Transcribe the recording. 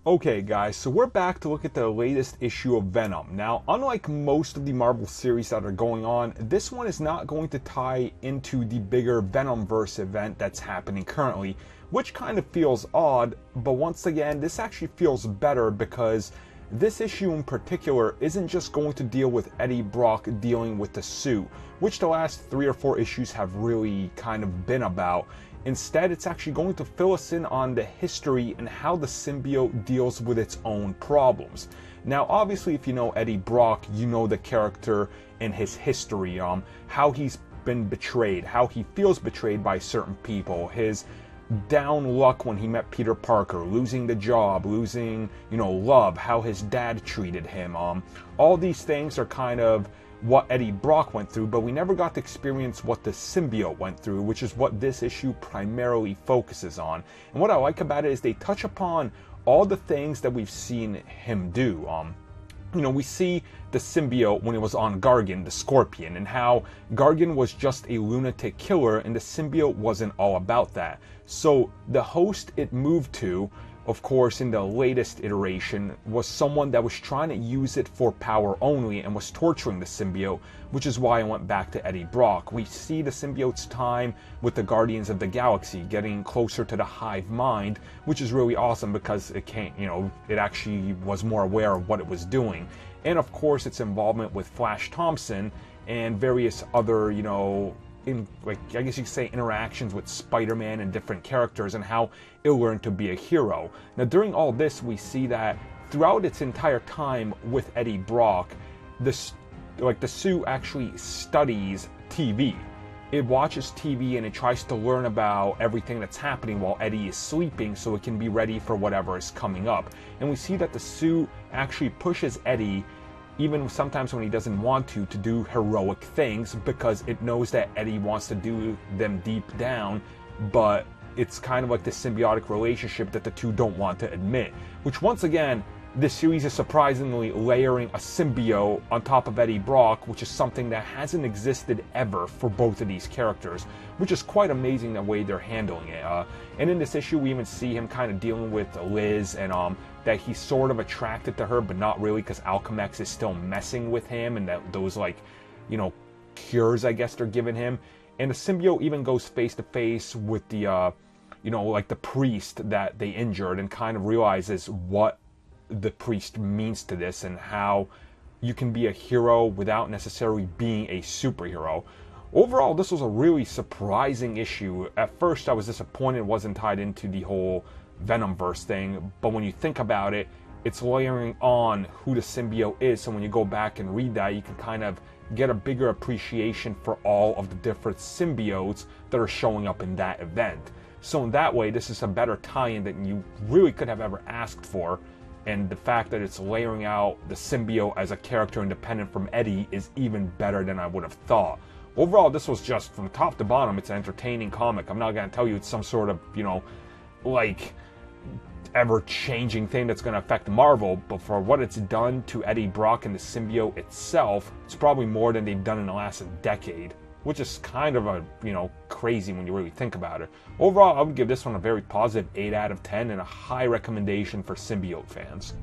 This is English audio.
Okay guys, so we're back to look at the latest issue of Venom. Now, unlike most of the Marvel series that are going on, this one is not going to tie into the bigger Venomverse event that's happening currently, which kind of feels odd, but once again, this actually feels better because this issue in particular isn't just going to deal with Eddie Brock dealing with the suit, which the last 3 or 4 issues have really kind of been about. Instead, it's actually going to fill us in on the history and how the symbiote deals with its own problems. Now, obviously, if you know Eddie Brock, you know the character and his history, how he's been betrayed, how he feels betrayed by certain people, his down luck when he met Peter Parker, losing the job, losing, love, how his dad treated him. All these things are kind of what Eddie Brock went through, but we never got to experience what the symbiote went through, which is what this issue primarily focuses on. And what I like about it is they touch upon all the things that we've seen him do. We see the symbiote when it was on Gargan, the Scorpion, and how Gargan was just a lunatic killer and the symbiote wasn't all about that. So the host it moved to, of course, in the latest iteration, was someone that was trying to use it for power only and was torturing the symbiote, which is why I went back to Eddie Brock. We see the symbiote's time with the Guardians of the Galaxy, getting closer to the hive mind, which is really awesome because it can't, it actually was more aware of what it was doing. And of course, its involvement with Flash Thompson and various other, I guess you could say, interactions with Spider-Man and different characters and how it learned to be a hero. Now, during all this, we see that throughout its entire time with Eddie Brock, the suit actually studies TV. It watches TV and it tries to learn about everything that's happening while Eddie is sleeping so it can be ready for whatever is coming up. And we see that the suit actually pushes Eddie, even sometimes when he doesn't want to do heroic things, because it knows that Eddie wants to do them deep down, but it's kind of like this symbiotic relationship that the two don't want to admit. Which, once again, this series is surprisingly layering a symbiote on top of Eddie Brock, which is something that hasn't existed ever for both of these characters, which is quite amazing the way they're handling it. And in this issue, we even see him kind of dealing with Liz, and that he's sort of attracted to her, but not really, because Alchemax is still messing with him, and that those, cures, I guess, they're giving him. And the symbiote even goes face to face with the, the priest that they injured, and kind of realizes what the priest means to this and how you can be a hero without necessarily being a superhero. Overall, this was a really surprising issue. At first, I was disappointed it wasn't tied into the whole Venomverse thing, but when you think about it, it's layering on who the symbiote is, so when you go back and read that, you can kind of get a bigger appreciation for all of the different symbiotes that are showing up in that event. So in that way, this is a better tie-in than you really could have ever asked for. And the fact that it's layering out the symbiote as a character independent from Eddie is even better than I would have thought. Overall, this was just, from top to bottom, it's an entertaining comic. I'm not going to tell you it's some sort of, ever-changing thing that's going to affect Marvel, but for what it's done to Eddie Brock and the symbiote itself, it's probably more than they've done in the last decade, which is kind of crazy when you really think about it. Overall, I would give this one a very positive 8 out of 10 and a high recommendation for symbiote fans.